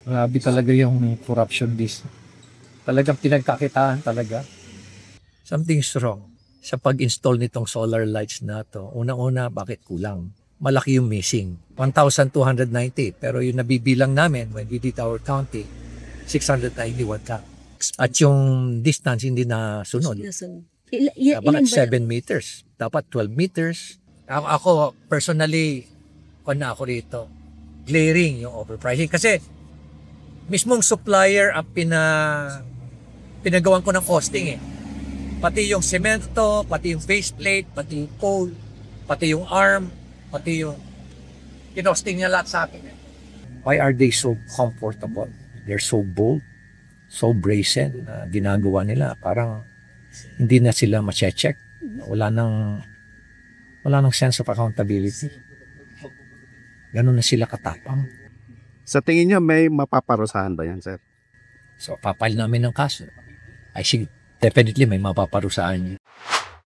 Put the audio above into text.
Grabe talaga yung corruption list. Talagang pinagkakitaan talaga. Something's wrong sa pag-install nitong solar lights na to. Una-una, bakit kulang? Malaki yung missing. 1,290. Pero yung nabibilang namin when we did our counting, 691 ka. At yung distance hindi na sunod. Bakit 7 meters? Dapat 12 meters. Ako personally, na ako rito, glaring yung overpricing. Kasi mismong supplier ang pinagawan ko ng costing eh. Pati yung semento, pati yung faceplate, pati yung pole, pati yung arm, pati yung kinosting niya lahat sa akin. Why are they so comfortable? They're so bold, so brazen na ginagawa nila. Parang hindi na sila ma-check. Wala nang sense of accountability. Ganun na sila katapang. Sa tingin niyo may mapaparusahan ba yan, sir? So, papile namin ng kaso. I think definitely may mapaparusahan niya.